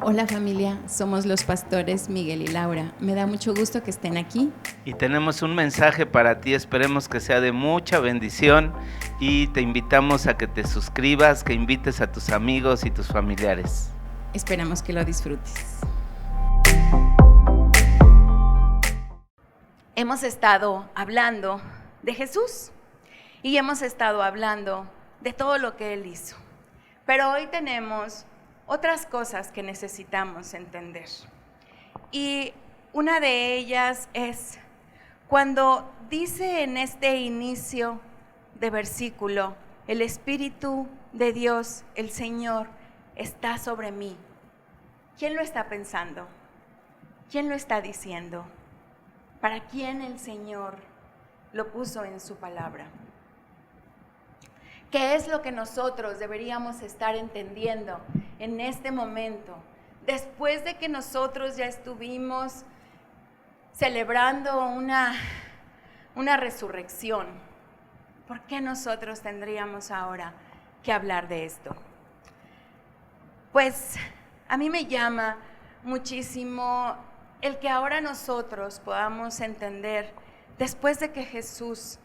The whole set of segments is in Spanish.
Hola familia, somos los pastores Miguel y Laura. Me da mucho gusto que estén aquí. Y tenemos un mensaje para ti, esperemos que sea de mucha bendición y te invitamos a que te suscribas, que invites a tus amigos y tus familiares. Esperamos que lo disfrutes. Hemos estado hablando de Jesús y hemos estado hablando de todo lo que Él hizo. Pero hoy tenemos otras cosas que necesitamos entender. Y una de ellas es cuando dice en este inicio de versículo, el Espíritu de Dios, el Señor, está sobre mí. ¿Quién lo está pensando? ¿Quién lo está diciendo? ¿Para quién el Señor lo puso en su palabra? ¿Qué es lo que nosotros deberíamos estar entendiendo en este momento? Después de que nosotros ya estuvimos celebrando una resurrección, ¿por qué nosotros tendríamos ahora que hablar de esto? Pues a mí me llama muchísimo el que ahora nosotros podamos entender, después de que Jesús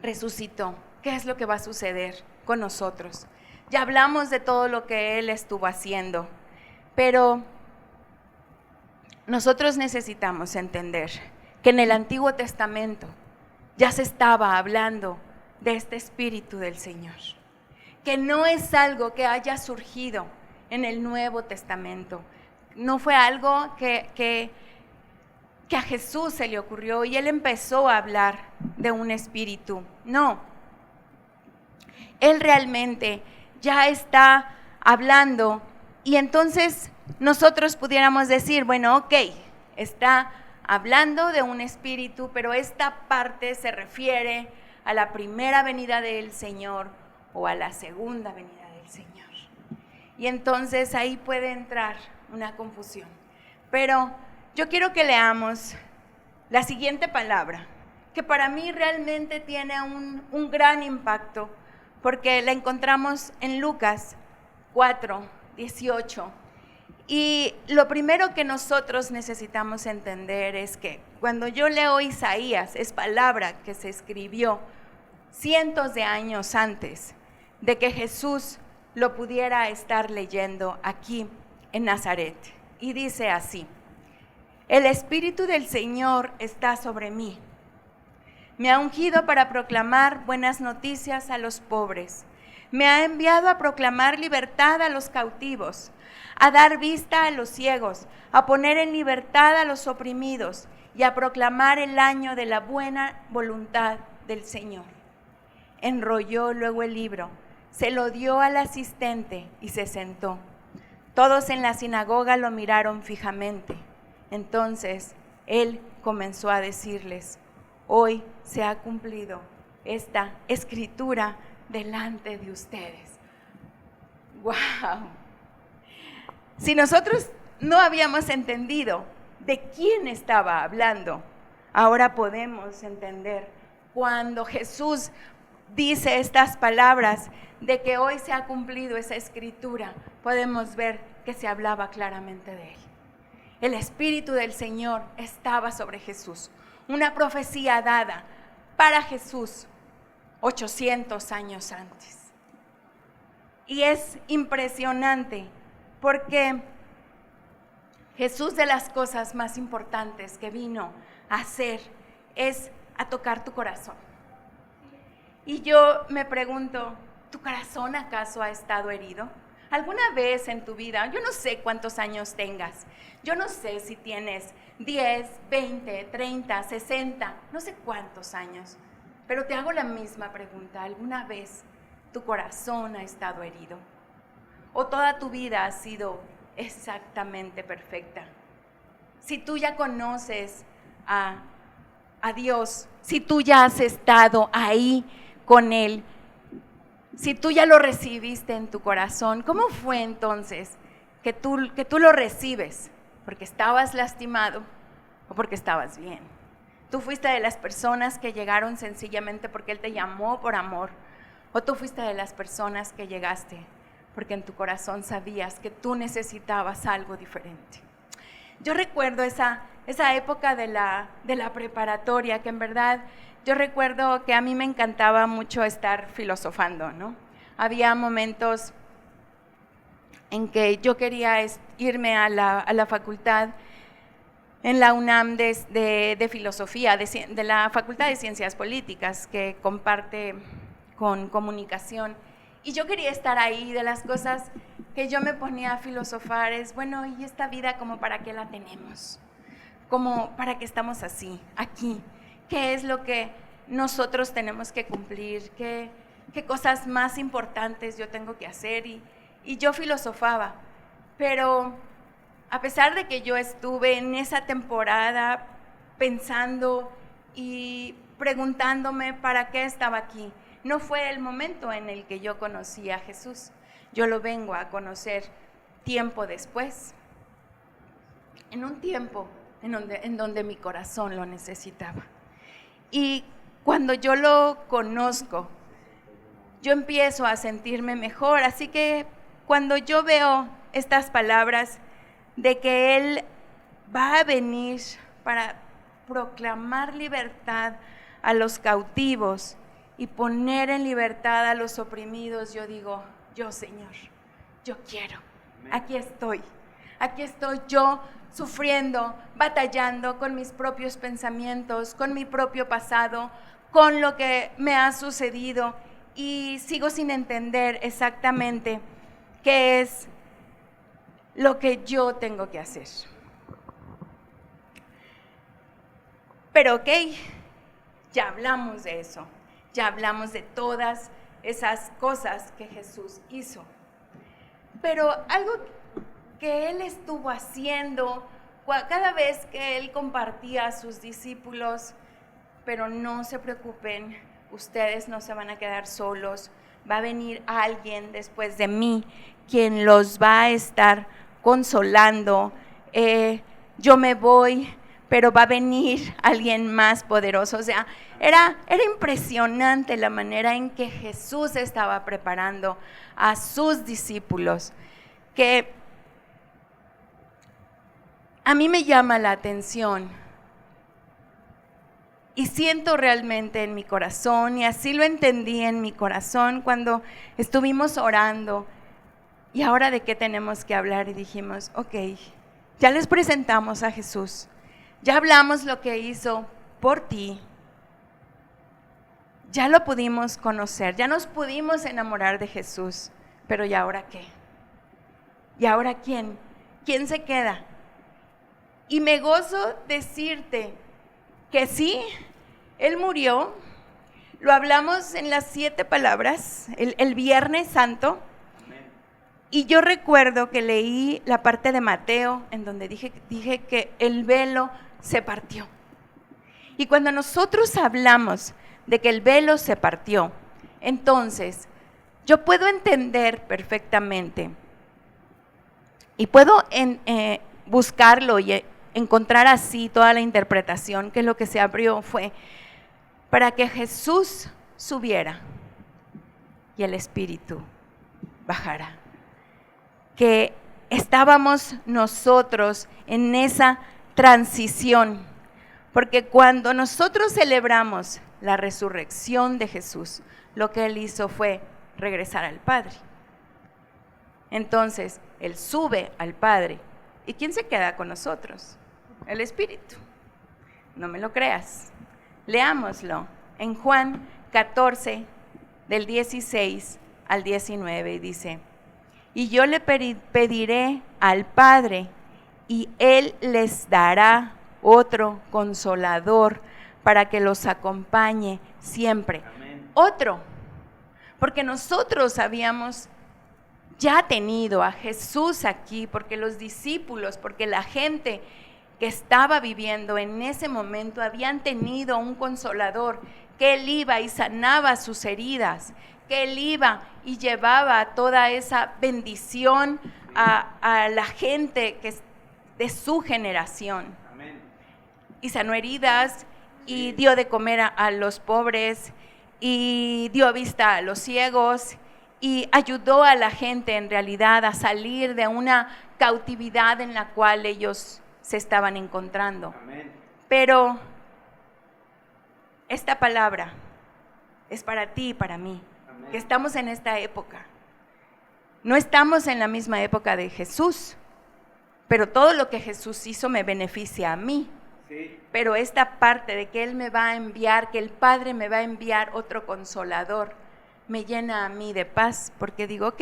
resucitó, ¿qué es lo que va a suceder con nosotros? Ya hablamos de todo lo que Él estuvo haciendo, pero nosotros necesitamos entender que en el Antiguo Testamento ya se estaba hablando de este Espíritu del Señor, que no es algo que haya surgido en el Nuevo Testamento, no fue algo que a Jesús se le ocurrió y Él empezó a hablar de un espíritu. No, Él realmente ya está hablando y entonces nosotros pudiéramos decir, bueno, ok, está hablando de un espíritu, pero esta parte se refiere a la primera venida del Señor o a la segunda venida del Señor. Y entonces ahí puede entrar una confusión. Pero yo quiero que leamos la siguiente palabra, que para mí realmente tiene un gran impacto, porque la encontramos en Lucas 4:18. Y lo primero que nosotros necesitamos entender es que cuando yo leo Isaías, es palabra que se escribió cientos de años antes de que Jesús lo pudiera estar leyendo aquí en Nazaret. Y dice así: el Espíritu del Señor está sobre mí. Me ha ungido para proclamar buenas noticias a los pobres. Me ha enviado a proclamar libertad a los cautivos, a dar vista a los ciegos, a poner en libertad a los oprimidos y a proclamar el año de la buena voluntad del Señor. Enrolló luego el libro, se lo dio al asistente y se sentó. Todos en la sinagoga lo miraron fijamente. Entonces Él comenzó a decirles: hoy se ha cumplido esta escritura delante de ustedes. ¡Wow! Si nosotros no habíamos entendido de quién estaba hablando, ahora podemos entender cuando Jesús dice estas palabras de que hoy se ha cumplido esa escritura, podemos ver que se hablaba claramente de Él. El Espíritu del Señor estaba sobre Jesús, una profecía dada para Jesús 800 años antes. Y es impresionante porque Jesús, de las cosas más importantes que vino a hacer es a tocar tu corazón. Y yo me pregunto, ¿tu corazón acaso ha estado herido? ¿Alguna vez en tu vida, yo no sé cuántos años tengas, yo no sé si tienes 10, 20, 30, 60, no sé cuántos años, pero te hago la misma pregunta: ¿alguna vez tu corazón ha estado herido? ¿O toda tu vida ha sido exactamente perfecta? Si tú ya conoces a Dios, si tú ya has estado ahí con Él, si tú ya lo recibiste en tu corazón, ¿cómo fue entonces que tú lo recibes? ¿Porque estabas lastimado o porque estabas bien? ¿Tú fuiste de las personas que llegaron sencillamente porque Él te llamó por amor? ¿O tú fuiste de las personas que llegaste porque en tu corazón sabías que tú necesitabas algo diferente. Yo recuerdo esa época de la preparatoria, que en verdad yo recuerdo que a mí me encantaba mucho estar filosofando, ¿no? Había momentos en que yo quería irme a la facultad en la UNAM de filosofía, de la Facultad de Ciencias Políticas, que comparte con comunicación. Y yo quería estar ahí. De las cosas que yo me ponía a filosofar es, bueno, ¿y esta vida como para qué la tenemos? ¿Como para qué estamos así, aquí? ¿Qué es lo que nosotros tenemos que cumplir? ¿Qué cosas más importantes yo tengo que hacer? Y yo filosofaba, pero a pesar de que yo estuve en esa temporada pensando y preguntándome para qué estaba aquí, no fue el momento en el que yo conocí a Jesús. Yo lo vengo a conocer tiempo después, en un tiempo en donde mi corazón lo necesitaba. Y cuando yo lo conozco, yo empiezo a sentirme mejor. Así que cuando yo veo estas palabras de que Él va a venir para proclamar libertad a los cautivos y poner en libertad a los oprimidos, yo digo, yo Señor, yo quiero, aquí estoy yo sufriendo, batallando con mis propios pensamientos, con mi propio pasado, con lo que me ha sucedido, y sigo sin entender exactamente qué es lo que yo tengo que hacer. Pero ok, ya hablamos de eso, ya hablamos de todas esas cosas que Jesús hizo. Pero algo que Él estuvo haciendo cada vez que Él compartía a sus discípulos, pero no se preocupen, ustedes no se van a quedar solos, va a venir alguien después de mí, quien los va a estar consolando. Yo me voy, pero va a venir alguien más poderoso. O sea, era impresionante la manera en que Jesús estaba preparando a sus discípulos, que a mí me llama la atención y siento realmente en mi corazón, y así lo entendí en mi corazón cuando estuvimos orando. ¿Y ahora de qué tenemos que hablar? Y dijimos, ok, ya les presentamos a Jesús, ya hablamos lo que hizo por ti, ya lo pudimos conocer, ya nos pudimos enamorar de Jesús, pero ¿y ahora qué? ¿Y ahora quién? ¿Quién se queda? Y me gozo decirte que sí, Él murió, lo hablamos en las 7 palabras, el Viernes Santo. Y yo recuerdo que leí la parte de Mateo en donde dije que el velo se partió. Y cuando nosotros hablamos de que el velo se partió, entonces yo puedo entender perfectamente y puedo buscarlo y encontrar así toda la interpretación, que lo que se abrió fue para que Jesús subiera y el Espíritu bajara. Que estábamos nosotros en esa transición, porque cuando nosotros celebramos la resurrección de Jesús, lo que Él hizo fue regresar al Padre. Entonces, Él sube al Padre. ¿Y quién se queda con nosotros? El Espíritu. No me lo creas. Leámoslo en Juan 14, del 16 al 19, y dice: y yo le pediré al Padre, y Él les dará otro consolador para que los acompañe siempre. Amén. Otro, porque nosotros habíamos ya tenido a Jesús aquí, porque los discípulos, porque la gente que estaba viviendo en ese momento habían tenido un consolador, que Él iba y sanaba sus heridas, que Él iba y llevaba toda esa bendición a la gente que es de su generación. Amén. Y sanó heridas, y dio de comer a los pobres, y dio vista a los ciegos, y ayudó a la gente en realidad a salir de una cautividad en la cual ellos se estaban encontrando. Amén. Pero esta palabra es para ti y para mí, Amén. que estamos en esta época. No estamos en la misma época de Jesús, pero todo lo que Jesús hizo me beneficia a mí. Sí. Pero esta parte de que Él me va a enviar, que el Padre me va a enviar otro consolador, me llena a mí de paz, porque digo, ok,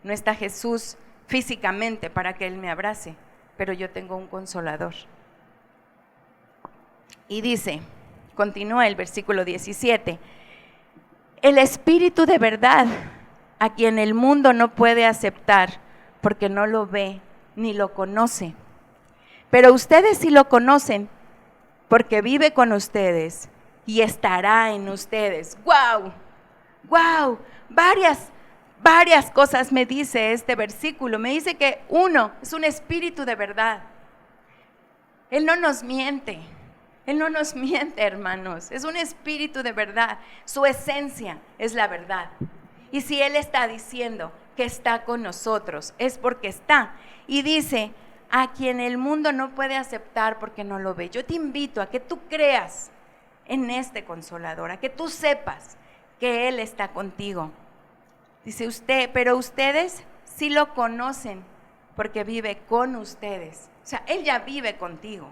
no está Jesús físicamente para que Él me abrace, pero yo tengo un consolador. Y dice, continúa el versículo 17, el Espíritu de verdad, a quien el mundo no puede aceptar, porque no lo ve ni lo conoce. Pero ustedes sí lo conocen, porque vive con ustedes y estará en ustedes. ¡Wow! ¡Wow! Varias cosas me dice este versículo. Me dice que uno, es un espíritu de verdad. Él no nos miente. Él no nos miente, hermanos. Es un espíritu de verdad. Su esencia es la verdad. Y si Él está diciendo que está con nosotros, es porque está. Y dice, a quien el mundo no puede aceptar porque no lo ve. Yo te invito a que tú creas en este consolador, a que tú sepas que Él está contigo. Dice pero ustedes sí lo conocen porque vive con ustedes. O sea, Él ya vive contigo.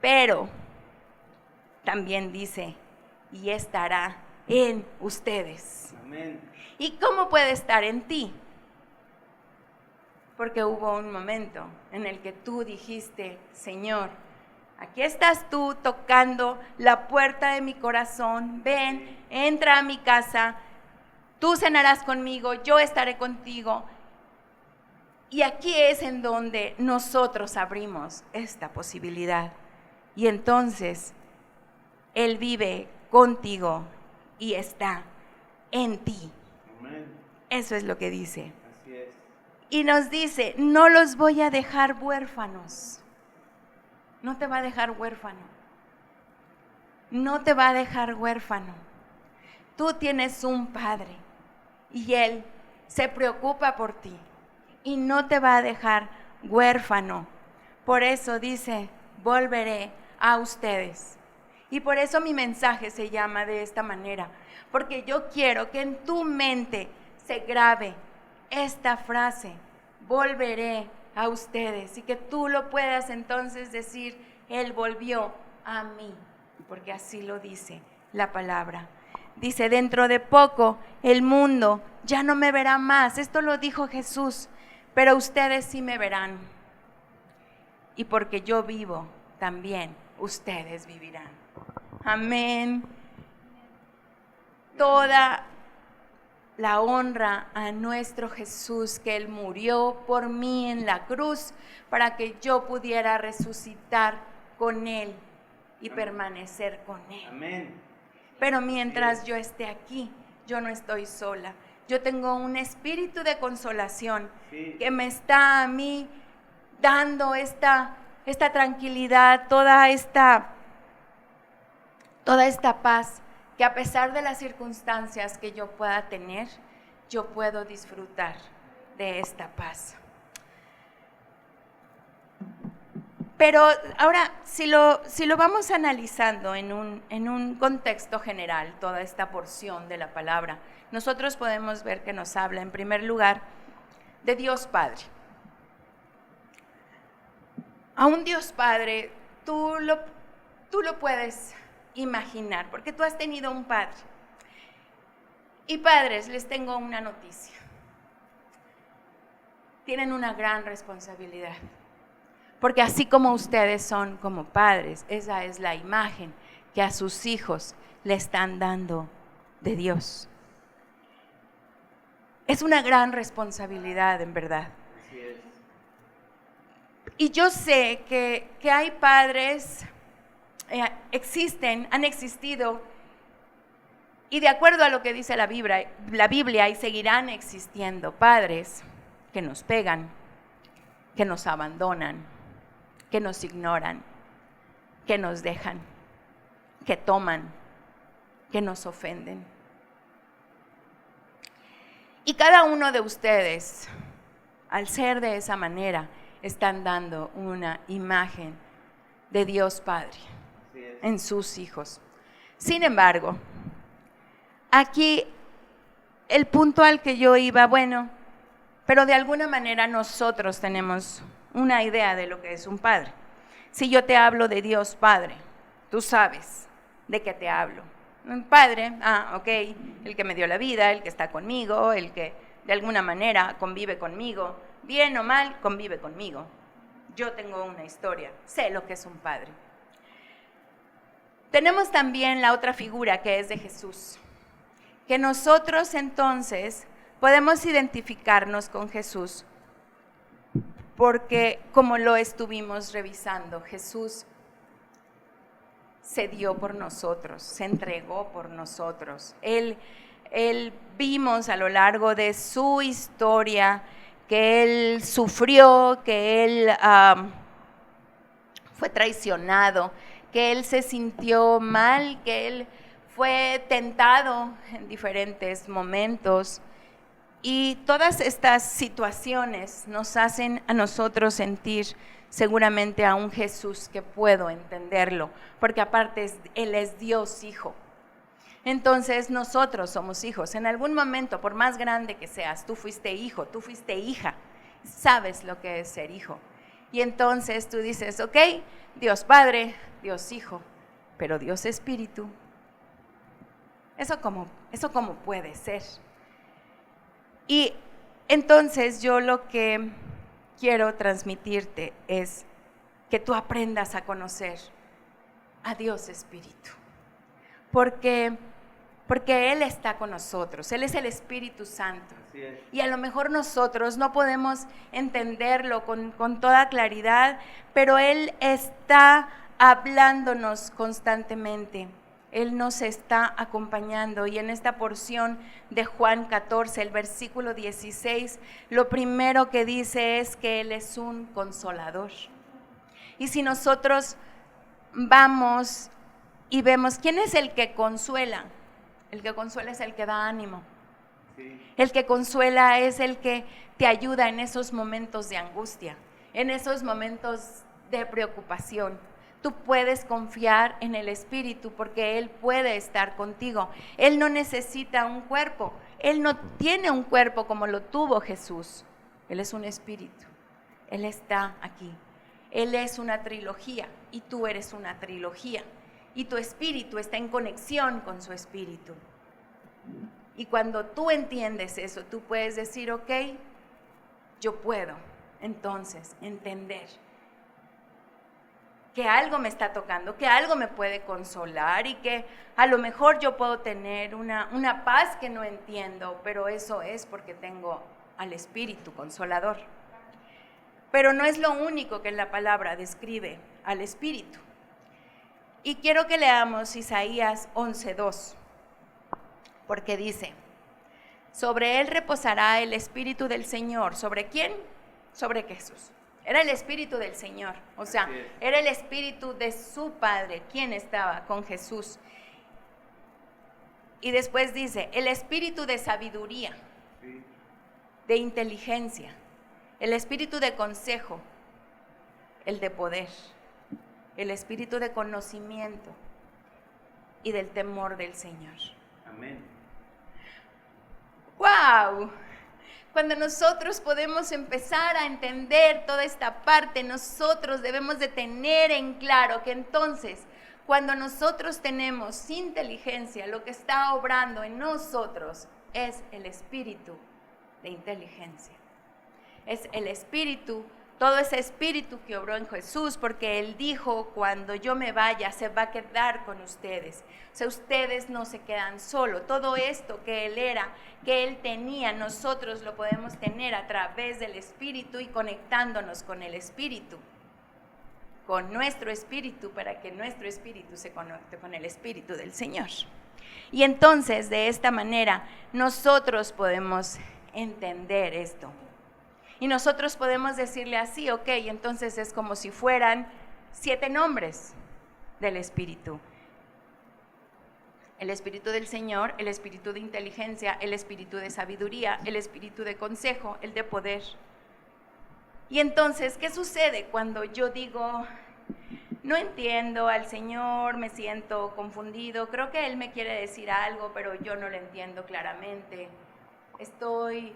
Pero también dice, y estará en ustedes. Amén. ¿Y cómo puede estar en ti? Porque hubo un momento en el que tú dijiste, Señor, aquí estás tú tocando la puerta de mi corazón, ven, entra a mi casa, tú cenarás conmigo, yo estaré contigo. Y aquí es en donde nosotros abrimos esta posibilidad. Y entonces Él vive contigo y está en ti. Amén. Eso es lo que dice. Así es. Y nos dice, no los voy a dejar huérfanos. No te va a dejar huérfano. No te va a dejar huérfano. Tú tienes un Padre y Él se preocupa por ti y no te va a dejar huérfano. Por eso dice, volveré a ustedes. Y por eso mi mensaje se llama de esta manera, porque yo quiero que en tu mente se grabe esta frase, volveré a ustedes, y que tú lo puedas entonces decir, Él volvió a mí, porque así lo dice la palabra. Dice, dentro de poco el mundo ya no me verá más, esto lo dijo Jesús, pero ustedes sí me verán. Y porque yo vivo, también ustedes vivirán. Amén. Toda la honra a nuestro Jesús, que Él murió por mí en la cruz para que yo pudiera resucitar con Él y permanecer con Él. Amén. Pero mientras yo esté aquí, yo no estoy sola. Yo tengo un espíritu de consolación que me está a mí dando esta tranquilidad, toda esta paz, que a pesar de las circunstancias que yo pueda tener, yo puedo disfrutar de esta paz. Pero ahora, si lo vamos analizando en un contexto general, toda esta porción de la palabra, nosotros podemos ver que nos habla, en primer lugar, de Dios Padre. A un Dios Padre, tú lo puedes imaginar, porque tú has tenido un padre. Y padres, les tengo una noticia. Tienen una gran responsabilidad, porque así como ustedes son como padres, esa es la imagen que a sus hijos le están dando de Dios. Es una gran responsabilidad, en verdad. Así es. Y yo sé que hay padres, han existido, y de acuerdo a lo que dice la Biblia, y seguirán existiendo padres que nos pegan, que nos abandonan, que nos ignoran, que nos dejan, que toman, que nos ofenden. Y cada uno de ustedes, al ser de esa manera, están dando una imagen de Dios Padre en sus hijos. Sin embargo, aquí el punto al que yo iba, bueno, pero de alguna manera nosotros tenemos una idea de lo que es un padre. Si yo te hablo de Dios Padre, tú sabes de qué te hablo. Un padre, ok, el que me dio la vida, el que está conmigo, el que de alguna manera convive conmigo, bien o mal, convive conmigo. Yo tengo una historia, sé lo que es un padre. Tenemos también la otra figura que es de Jesús, que nosotros entonces podemos identificarnos con Jesús porque como lo estuvimos revisando, Jesús se dio por nosotros, se entregó por nosotros. Él vimos a lo largo de su historia que Él sufrió, que Él fue traicionado, que Él se sintió mal, que Él fue tentado en diferentes momentos. Y todas estas situaciones nos hacen a nosotros sentir seguramente a un Jesús que puedo entenderlo, porque aparte Él es Dios Hijo. Entonces nosotros somos hijos. En algún momento, por más grande que seas, tú fuiste hijo, tú fuiste hija, sabes lo que es ser hijo. Y entonces tú dices, ok, Dios Padre, Dios Hijo, pero Dios Espíritu, ¿eso cómo puede ser? Y entonces yo lo que quiero transmitirte es que tú aprendas a conocer a Dios Espíritu, porque Él está con nosotros, Él es el Espíritu Santo. Y a lo mejor nosotros no podemos entenderlo con toda claridad, pero Él está hablándonos constantemente. Él nos está acompañando y en esta porción de Juan 14, el versículo 16, lo primero que dice es que Él es un consolador. Y si nosotros vamos y vemos, ¿quién es el que consuela? El que consuela es el que da ánimo. Sí. El que consuela es el que te ayuda en esos momentos de angustia, en esos momentos de preocupación. Tú puedes confiar en el Espíritu porque Él puede estar contigo. Él no necesita un cuerpo. Él no tiene un cuerpo como lo tuvo Jesús. Él es un espíritu. Él está aquí. Él es una trilogía y tú eres una trilogía. Y tu espíritu está en conexión con su espíritu. Y cuando tú entiendes eso, tú puedes decir, ok, yo puedo entonces entender que algo me está tocando, que algo me puede consolar y que a lo mejor yo puedo tener una paz que no entiendo, pero eso es porque tengo al Espíritu Consolador. Pero no es lo único que la palabra describe al Espíritu. Y quiero que leamos Isaías 11:2, porque dice, sobre Él reposará el Espíritu del Señor. ¿Sobre quién? Sobre Jesús. Era el Espíritu del Señor, o sea, era el Espíritu de su Padre quien estaba con Jesús. Y después dice, el Espíritu de sabiduría, de inteligencia, el Espíritu de consejo, el de poder, el Espíritu de conocimiento y del temor del Señor. Amén. ¡Wow! Cuando nosotros podemos empezar a entender toda esta parte, nosotros debemos de tener en claro que entonces, cuando nosotros tenemos inteligencia, lo que está obrando en nosotros es el espíritu de inteligencia. Es el espíritu, todo ese espíritu que obró en Jesús, porque Él dijo, cuando yo me vaya, se va a quedar con ustedes. O sea, ustedes no se quedan solos. Todo esto que Él era, que Él tenía, nosotros lo podemos tener a través del Espíritu y conectándonos con el Espíritu, con nuestro Espíritu, para que nuestro Espíritu se conecte con el Espíritu del Señor. Y entonces, de esta manera, nosotros podemos entender esto. Y nosotros podemos decirle así, ok, entonces es como si fueran 7 nombres del Espíritu. El Espíritu del Señor, el Espíritu de inteligencia, el Espíritu de sabiduría, el Espíritu de consejo, el de poder. Y entonces, ¿qué sucede cuando yo digo, no entiendo al Señor, me siento confundido, creo que Él me quiere decir algo, pero yo no lo entiendo claramente, estoy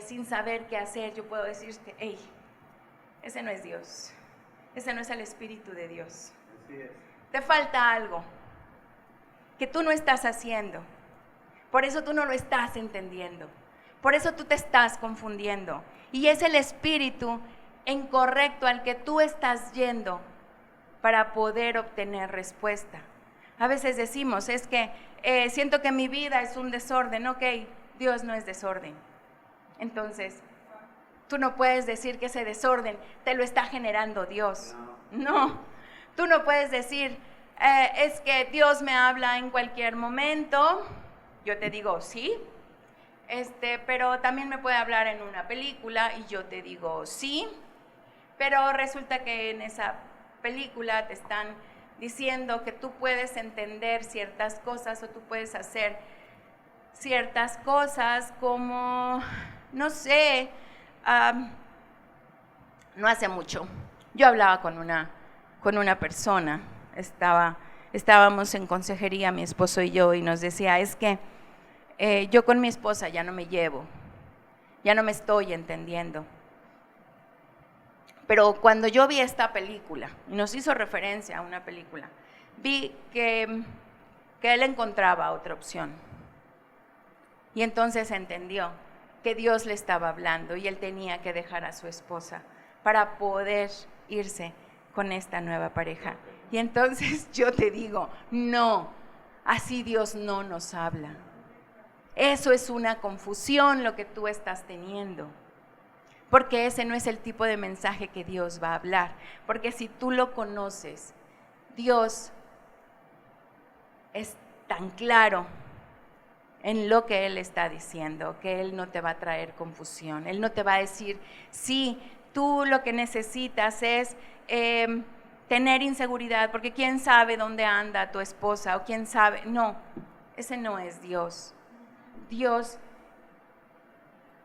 sin saber qué hacer? Yo puedo decirte, hey, ese no es Dios, ese no es el Espíritu de Dios. Así es. Te falta algo que tú no estás haciendo, por eso tú no lo estás entendiendo, por eso tú te estás confundiendo, y es el espíritu incorrecto al que tú estás yendo para poder obtener respuesta. A veces decimos, es que siento que mi vida es un desorden. Ok, Dios no es desorden. Entonces, tú no puedes decir que ese desorden te lo está generando Dios. No, tú no puedes decir, es que Dios me habla en cualquier momento. Yo te digo, sí, pero también me puede hablar en una película y yo te digo, sí, pero resulta que en esa película te están diciendo que tú puedes entender ciertas cosas o tú puedes hacer ciertas cosas como, no sé, no hace mucho yo hablaba con una persona, estábamos en consejería mi esposo y yo, y nos decía, es que yo con mi esposa ya no me llevo, ya no me estoy entendiendo. Pero cuando yo vi esta película, y nos hizo referencia a una película, vi que él encontraba otra opción. Y entonces entendió que Dios le estaba hablando y él tenía que dejar a su esposa para poder irse con esta nueva pareja. Y entonces yo te digo, no, así Dios no nos habla. Eso es una confusión lo que tú estás teniendo. Porque ese no es el tipo de mensaje que Dios va a hablar. Porque si tú lo conoces, Dios es tan claro en lo que Él está diciendo, que Él no te va a traer confusión. Él no te va a decir, sí, tú lo que necesitas es tener inseguridad, porque quién sabe dónde anda tu esposa, o quién sabe. No, ese no es Dios. Dios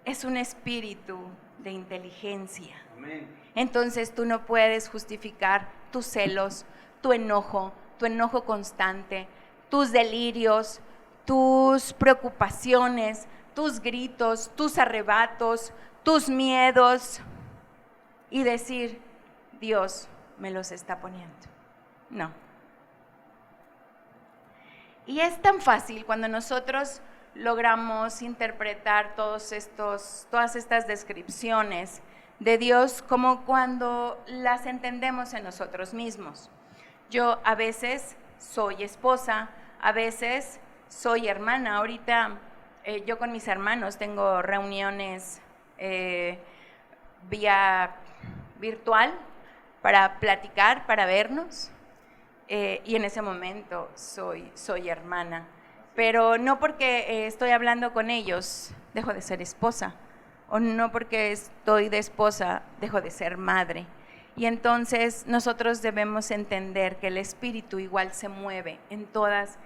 es un espíritu de inteligencia. Amén. Entonces tú no puedes justificar tus celos, tu enojo constante, tus delirios, tus preocupaciones, tus gritos, tus arrebatos, tus miedos y decir, Dios me los está poniendo. No. Y es tan fácil cuando nosotros logramos interpretar todas estas descripciones de Dios como cuando las entendemos en nosotros mismos. Yo a veces soy esposa, a veces soy hermana. Ahorita yo con mis hermanos tengo reuniones vía virtual para platicar, para vernos, y en ese momento soy hermana. Pero no porque estoy hablando con ellos, dejo de ser esposa, o no porque estoy de esposa, dejo de ser madre. Y entonces nosotros debemos entender que el Espíritu igual se mueve en todas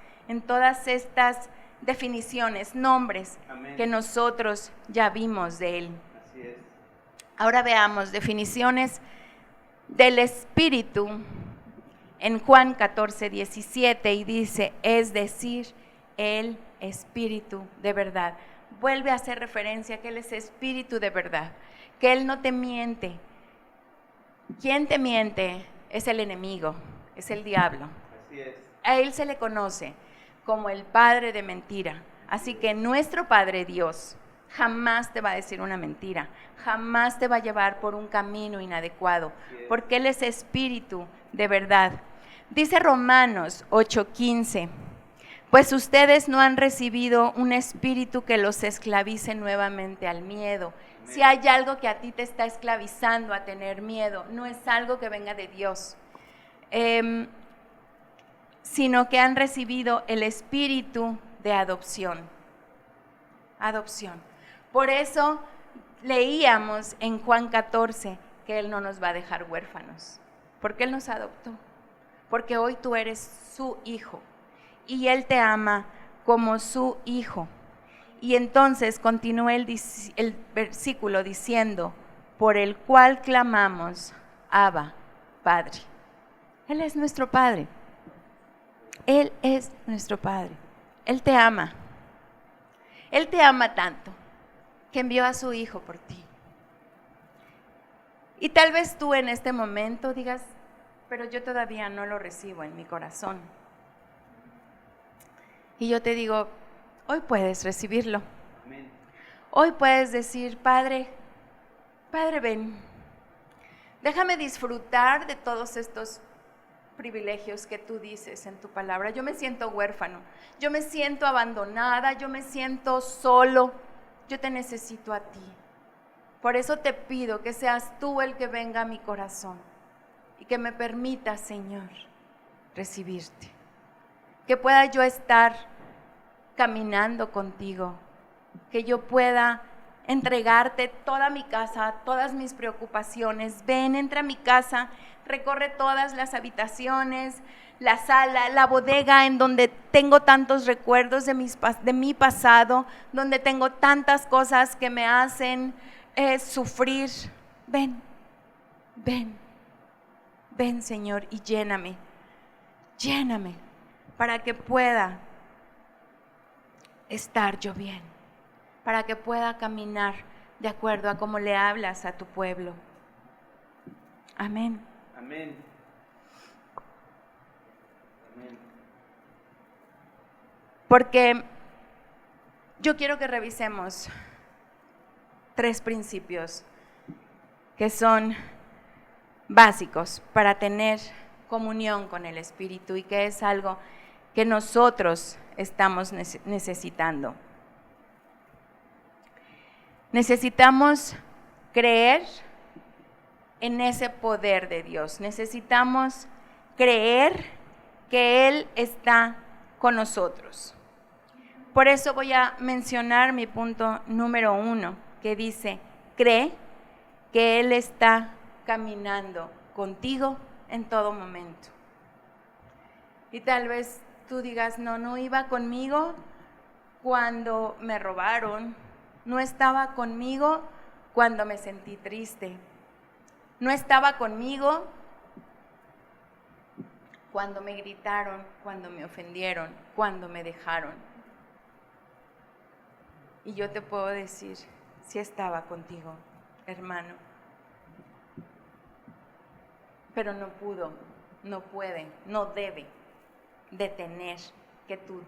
estas definiciones, nombres. Amén. Que nosotros ya vimos de Él. Así es. Ahora veamos definiciones del Espíritu en Juan 14:17, y dice, es decir, el Espíritu de verdad. Vuelve a hacer referencia a que Él es Espíritu de verdad, que Él no te miente. ¿Quién te miente? Es el enemigo, es el diablo. Así es. A Él se le conoce como el padre de mentira. Así que nuestro Padre Dios jamás te va a decir una mentira, jamás te va a llevar por un camino inadecuado, porque Él es Espíritu de verdad. Dice Romanos 8:15, pues ustedes no han recibido un espíritu que los esclavice nuevamente al miedo. Amén. Si hay algo que a ti te está esclavizando a tener miedo, no es algo que venga de Dios, sino que han recibido el espíritu de adopción. Adopción. Por eso leíamos en Juan 14 que Él no nos va a dejar huérfanos, porque Él nos adoptó, porque hoy tú eres su hijo. y Él te ama como su hijo. Y entonces continúa el versículo diciendo, por el cual clamamos, Abba, Padre. Él es nuestro Padre. Él es nuestro Padre. Él te ama. Él te ama tanto que envió a su Hijo por ti. Y tal vez tú en este momento digas, pero yo todavía no lo recibo en mi corazón. Y yo te digo, hoy puedes recibirlo. Amén. Hoy puedes decir, Padre, Padre, ven. Déjame disfrutar de todos estos privilegios que tú dices en tu palabra. Yo me siento huérfano, yo me siento abandonada, yo me siento solo. Yo te necesito a ti. Por eso te pido que seas tú el que venga a mi corazón y que me permita, Señor, recibirte. Que pueda yo estar caminando contigo, que yo pueda entregarte toda mi casa, todas mis preocupaciones. Ven, entra a mi casa, recorre todas las habitaciones, la sala, la bodega en donde tengo tantos recuerdos de mi pasado, donde tengo tantas cosas que me hacen sufrir. Ven, ven, ven, Señor, y lléname, lléname, para que pueda estar yo bien, para que pueda caminar de acuerdo a cómo le hablas a tu pueblo. Amén. Amén. Amén. Porque yo quiero que revisemos 3 principios que son básicos para tener comunión con el Espíritu y que es algo que nosotros estamos necesitando. Necesitamos creer en ese poder de Dios. Necesitamos creer que Él está con nosotros. Por eso voy a mencionar mi punto número 1, que dice, cree que Él está caminando contigo en todo momento. Y tal vez tú digas, no iba conmigo cuando me robaron, no estaba conmigo cuando me sentí triste, no estaba conmigo cuando me gritaron, cuando me ofendieron, cuando me dejaron. Y yo te puedo decir, sí estaba contigo, hermano, pero no pudo, no puede, no debe detener que tú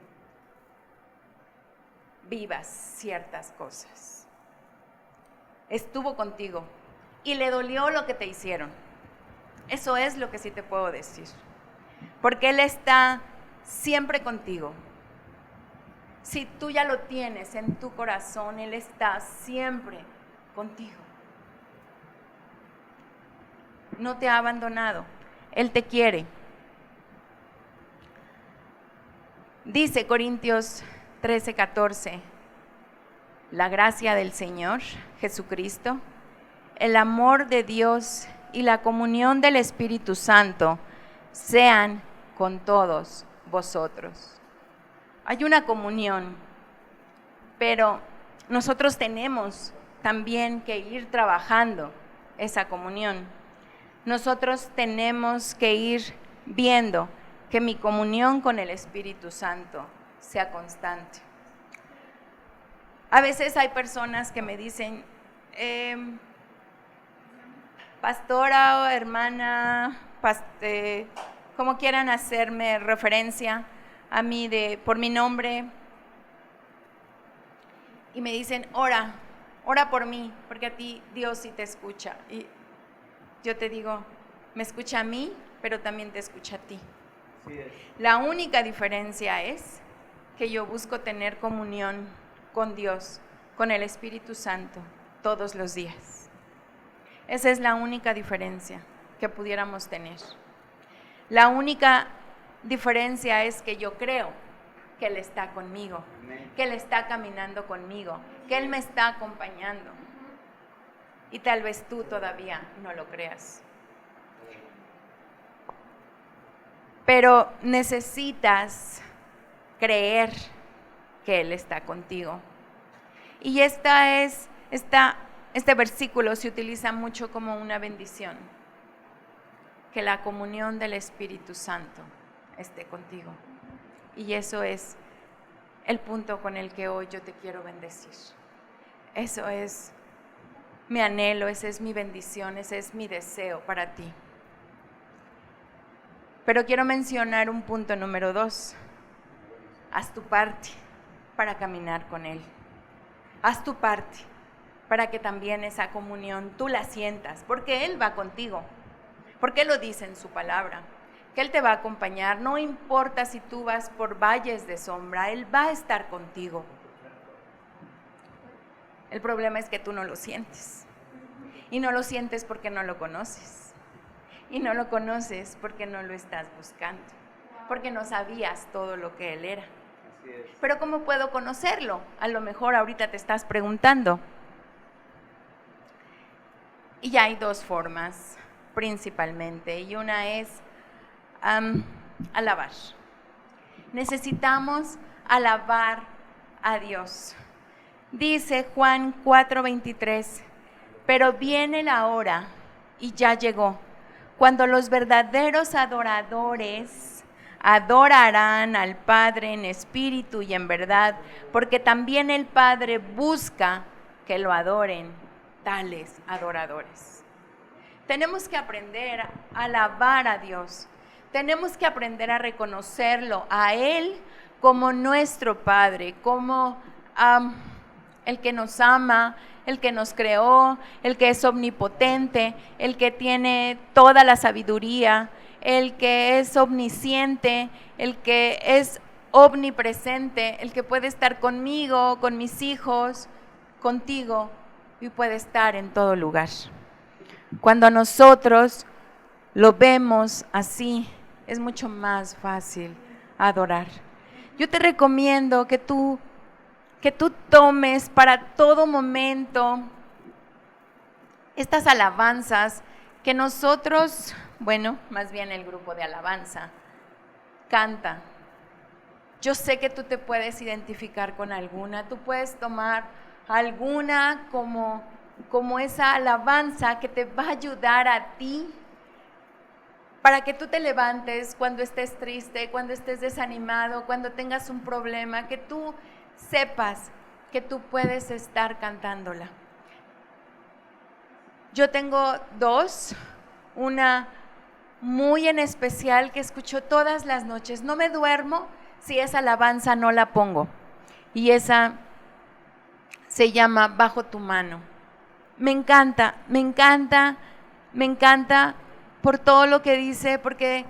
vivas ciertas cosas. Estuvo contigo y le dolió lo que te hicieron. Eso es lo que sí te puedo decir, porque Él está siempre contigo. Si tú ya lo tienes en tu corazón, Él está siempre contigo. No te ha abandonado, Él te quiere. Dice Corintios 13:14, la gracia del Señor Jesucristo, el amor de Dios y la comunión del Espíritu Santo sean con todos vosotros. Hay una comunión, pero nosotros tenemos también que ir trabajando esa comunión. Nosotros tenemos que ir viendo que mi comunión con el Espíritu Santo sea constante. A veces hay personas que me dicen, pastora o hermana, como quieran hacerme referencia a mí por mi nombre, y me dicen, ora por mí, porque a ti Dios sí te escucha. Y yo te digo, me escucha a mí, pero también te escucha a ti. Sí es. La única diferencia es que yo busco tener comunión con Dios, con el Espíritu Santo, todos los días. Esa es la única diferencia que pudiéramos tener. La única diferencia es que yo creo que Él está conmigo, que Él está caminando conmigo, que Él me está acompañando. Y tal vez tú todavía no lo creas. Pero necesitas creer que Él está contigo. Y este versículo se utiliza mucho como una bendición, que la comunión del Espíritu Santo esté contigo. Y eso es el punto con el que hoy yo te quiero bendecir. Eso es mi anhelo, esa es mi bendición, ese es mi deseo para ti. Pero quiero mencionar un punto número 2. Haz tu parte para caminar con Él. Haz tu parte para que también esa comunión tú la sientas, porque Él va contigo, porque Él lo dice en su palabra, que Él te va a acompañar, no importa si tú vas por valles de sombra, Él va a estar contigo. El problema es que tú no lo sientes, y no lo sientes porque no lo conoces, y no lo conoces porque no lo estás buscando, porque no sabías todo lo que Él era. Pero ¿cómo puedo conocerlo? A lo mejor ahorita te estás preguntando. Y hay 2 formas principalmente, y una es alabar. Necesitamos alabar a Dios. Dice Juan 4:23, pero viene la hora, y ya llegó, cuando los verdaderos adoradores adorarán al Padre en espíritu y en verdad, porque también el Padre busca que lo adoren tales adoradores. Tenemos que aprender a alabar a Dios. Tenemos que aprender a reconocerlo a Él como nuestro Padre, como el que nos ama, el que nos creó, el que es omnipotente, el que tiene toda la sabiduría, el que es omnisciente, el que es omnipresente, el que puede estar conmigo, con mis hijos, contigo, y puede estar en todo lugar. Cuando nosotros lo vemos así, es mucho más fácil adorar. Yo te recomiendo que tú tomes para todo momento estas alabanzas que nosotros, bueno, más bien el grupo de alabanza, canta. Yo sé que tú te puedes identificar con alguna, tú puedes tomar alguna como esa alabanza que te va a ayudar a ti para que tú te levantes cuando estés triste, cuando estés desanimado, cuando tengas un problema, que tú sepas que tú puedes estar cantándola. Yo tengo 2, una muy en especial que escucho todas las noches. No me duermo si esa alabanza no la pongo. Y esa se llama Bajo tu mano. Me encanta por todo lo que dice, porque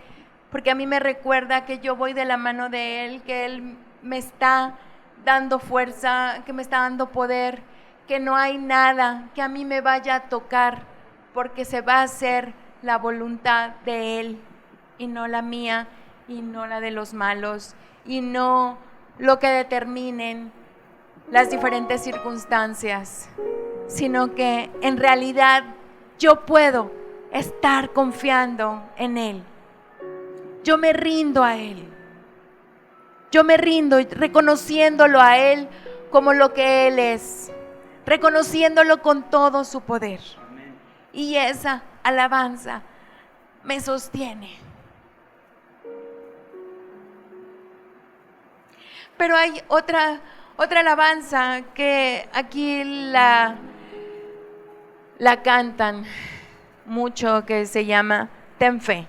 a mí me recuerda que yo voy de la mano de Él, que Él me está dando fuerza, que me está dando poder, que no hay nada que a mí me vaya a tocar, porque se va a hacer la voluntad de Él y no la mía y no la de los malos y no lo que determinen las diferentes circunstancias, sino que en realidad yo puedo estar confiando en Él. Yo me rindo a Él. Yo me rindo reconociéndolo a Él como lo que Él es, reconociéndolo con todo su poder. Amén. Y esa alabanza me sostiene. Pero hay otra alabanza que aquí la cantan mucho, que se llama Ten fe.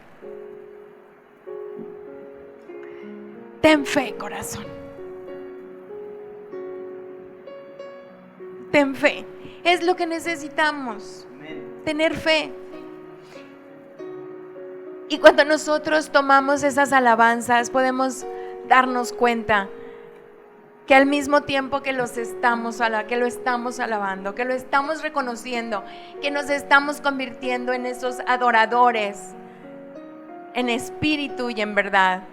Ten fe, corazón. Ten fe. Es lo que necesitamos. Amén. Tener fe. Y cuando nosotros tomamos esas alabanzas, podemos darnos cuenta que al mismo tiempo que lo estamos alabando, que lo estamos reconociendo, que nos estamos convirtiendo en esos adoradores, en espíritu y en verdad,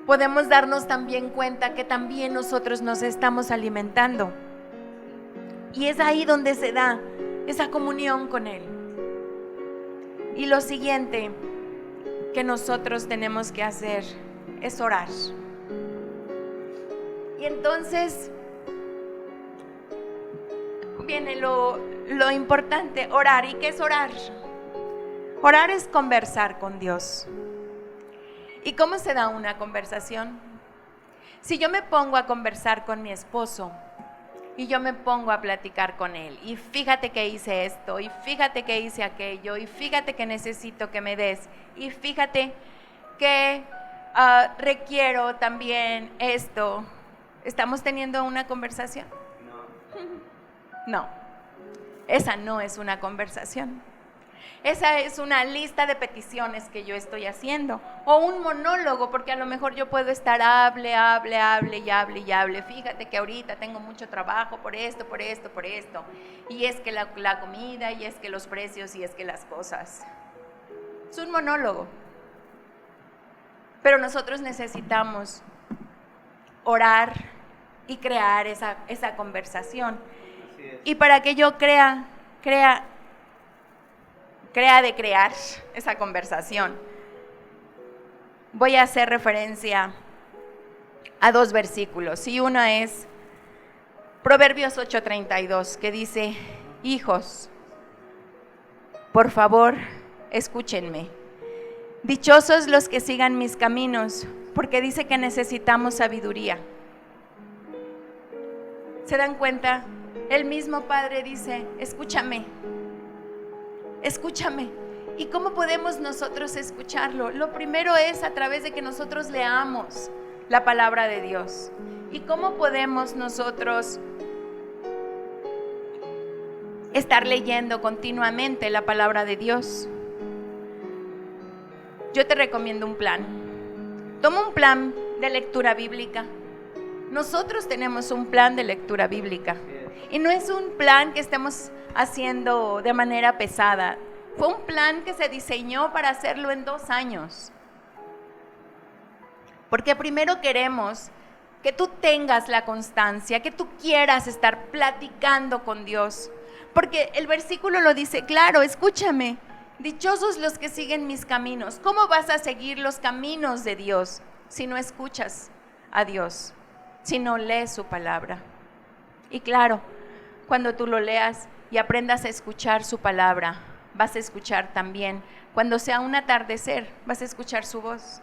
podemos darnos también cuenta que también nosotros nos estamos alimentando. Y es ahí donde se da esa comunión con Él. Y lo siguiente que nosotros tenemos que hacer es orar. Y entonces viene lo importante, orar. ¿Y qué es orar? Orar es conversar con Dios. ¿Y cómo se da una conversación? Si yo me pongo a conversar con mi esposo y yo me pongo a platicar con él, y fíjate que hice esto, y fíjate que hice aquello, y fíjate que necesito que me des, y fíjate que requiero también esto, ¿estamos teniendo una conversación? No, esa no es una conversación. Esa es una lista de peticiones que yo estoy haciendo, o un monólogo, porque a lo mejor yo puedo estar hable, fíjate que ahorita tengo mucho trabajo por esto, y es que la comida, y es que los precios, y es que las cosas. Es un monólogo. Pero nosotros necesitamos orar y crear esa conversación. Y para que yo crea esa conversación, voy a hacer referencia a 2 versículos. Y uno es Proverbios 8:32, que dice: hijos, por favor, escúchenme. Dichosos los que sigan mis caminos, porque dice que necesitamos sabiduría. ¿Se dan cuenta? El mismo Padre dice: escúchame. Escúchame. ¿Y cómo podemos nosotros escucharlo? Lo primero es a través de que nosotros leamos la palabra de Dios. ¿Y cómo podemos nosotros estar leyendo continuamente la palabra de Dios? Yo te recomiendo un plan. Toma un plan de lectura bíblica. Nosotros tenemos un plan de lectura bíblica. Y no es un plan que estemos haciendo de manera pesada. Fue un plan que se diseñó para hacerlo en 2 años. Porque primero queremos que tú tengas la constancia, que tú quieras estar platicando con Dios. Porque el versículo lo dice claro, escúchame, dichosos los que siguen mis caminos. ¿Cómo vas a seguir los caminos de Dios si no escuchas a Dios, si no lees su palabra? Y claro, cuando tú lo leas y aprendas a escuchar su palabra, vas a escuchar también, cuando sea un atardecer, vas a escuchar su voz.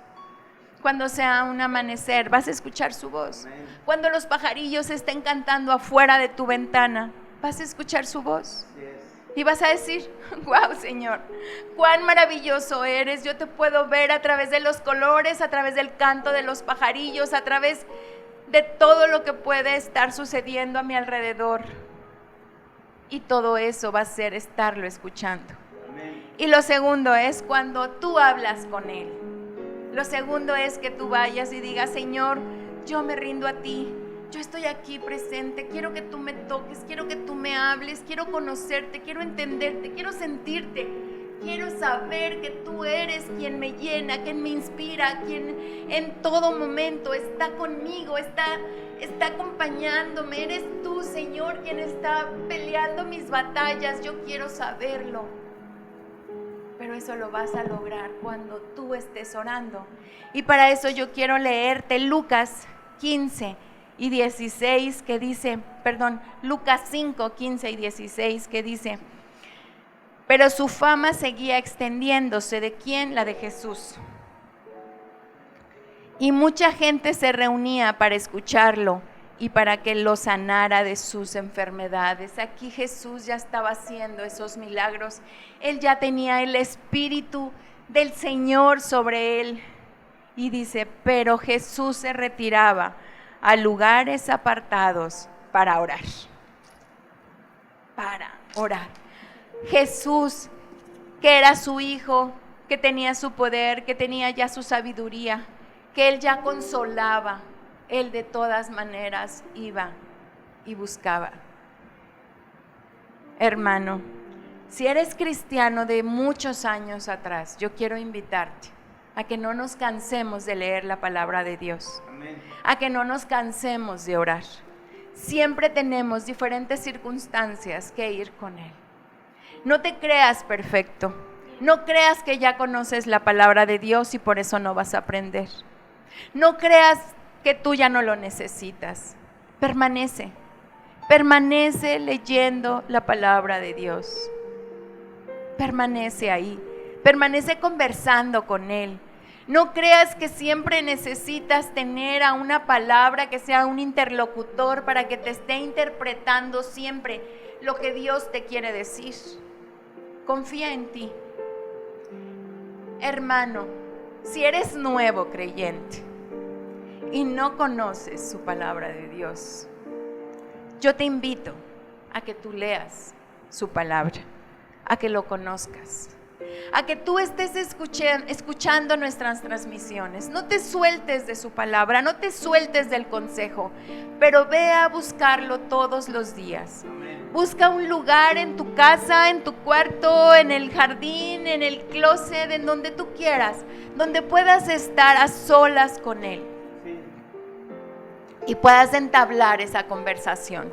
Cuando sea un amanecer, vas a escuchar su voz. Cuando los pajarillos estén cantando afuera de tu ventana, vas a escuchar su voz. Y vas a decir: wow, Señor, cuán maravilloso eres. Yo te puedo ver a través de los colores, a través del canto de los pajarillos, a través de todo lo que puede estar sucediendo a mi alrededor. Y todo eso va a ser estarlo escuchando. Y lo segundo es cuando tú hablas con Él. Lo segundo es que tú vayas y digas: Señor, yo me rindo a ti. Yo estoy aquí presente, quiero que tú me toques, quiero que tú me hables, quiero conocerte, quiero entenderte, quiero sentirte, quiero saber que tú eres quien me llena, quien me inspira, quien en todo momento está conmigo, está acompañándome. Eres tú, Señor, quien está peleando mis batallas. Yo quiero saberlo. Pero eso lo vas a lograr cuando tú estés orando. Y para eso yo quiero leerte Lucas 15 y 16 que dice, Lucas 5, 15 y 16 que dice: pero su fama seguía extendiéndose. ¿De quién? La de Jesús. Y mucha gente se reunía para escucharlo y para que lo sanara de sus enfermedades. Aquí Jesús ya estaba haciendo esos milagros. Él ya tenía el Espíritu del Señor sobre él. Y dice: pero Jesús se retiraba a lugares apartados para orar. Para orar. Jesús, que era su Hijo, que tenía su poder, que tenía ya su sabiduría, que Él ya consolaba, Él de todas maneras iba y buscaba. Hermano, si eres cristiano de muchos años atrás, yo quiero invitarte a que no nos cansemos de leer la palabra de Dios. Amén. A que no nos cansemos de orar. Siempre tenemos diferentes circunstancias que ir con Él. No te creas perfecto. No creas que ya conoces la palabra de Dios y por eso no vas a aprender. No creas que tú ya no lo necesitas. Permanece leyendo la palabra de Dios. Permanece ahí, permanece conversando con Él. No creas que siempre necesitas tener a una palabra que sea un interlocutor para que te esté interpretando siempre lo que Dios te quiere decir. Confía en ti. Hermano, si eres nuevo creyente y no conoces su palabra de Dios, yo te invito a que tú leas su palabra, a que lo conozcas, a que tú estés escuchando nuestras transmisiones. No te sueltes de su palabra, no te sueltes del consejo, pero ve a buscarlo todos los días. Busca un lugar en tu casa, en tu cuarto, en el jardín, en el closet, en donde tú quieras, donde puedas estar a solas con Él y puedas entablar esa conversación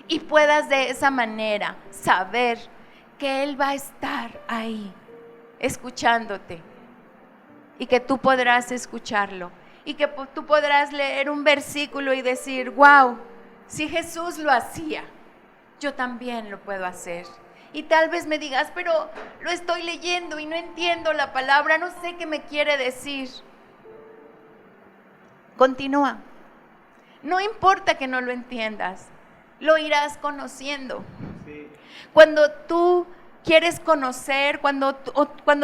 y puedas de esa manera saber que Él va a estar ahí escuchándote y que tú podrás escucharlo y que tú podrás leer un versículo y decir: wow, si Jesús lo hacía, yo también lo puedo hacer. Y tal vez me digas: pero lo estoy leyendo y no entiendo la palabra, no sé qué me quiere decir. Continúa. No importa que no lo entiendas, lo irás conociendo. Sí. Cuando tú quieres conocer, cuando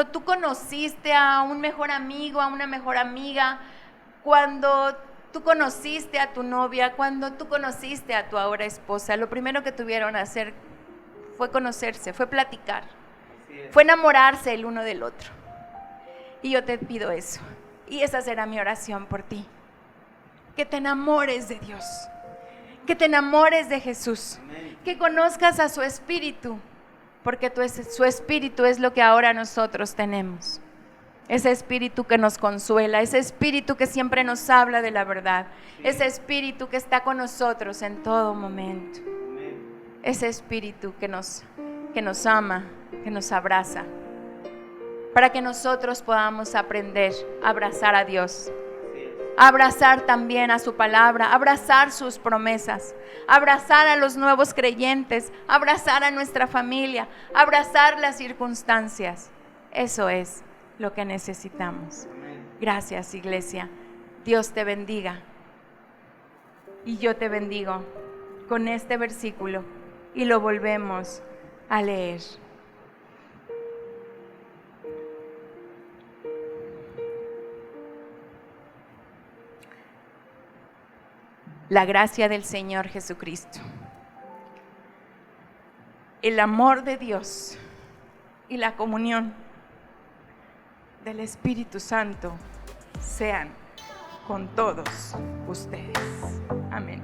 tú conociste a un mejor amigo, a una mejor amiga, cuando tú conociste a tu novia, cuando tú conociste a tu ahora esposa, lo primero que tuvieron que hacer fue conocerse, fue platicar, fue enamorarse el uno del otro. Y yo te pido eso, y esa será mi oración por ti, que te enamores de Dios, que te enamores de Jesús, que conozcas a su Espíritu, porque su Espíritu es lo que ahora nosotros tenemos. Ese Espíritu que nos consuela, ese Espíritu que siempre nos habla de la verdad, ese Espíritu que está con nosotros en todo momento, ese Espíritu que nos ama, que nos abraza, para que nosotros podamos aprender a abrazar a Dios, a abrazar también a su palabra, a abrazar sus promesas, a abrazar a los nuevos creyentes, a abrazar a nuestra familia, a abrazar las circunstancias. Eso es lo que necesitamos. Gracias, iglesia. Dios te bendiga. Y yo te bendigo con este versículo y lo volvemos a leer. La gracia del Señor Jesucristo, el amor de Dios y la comunión del Espíritu Santo sean con todos ustedes. Amén.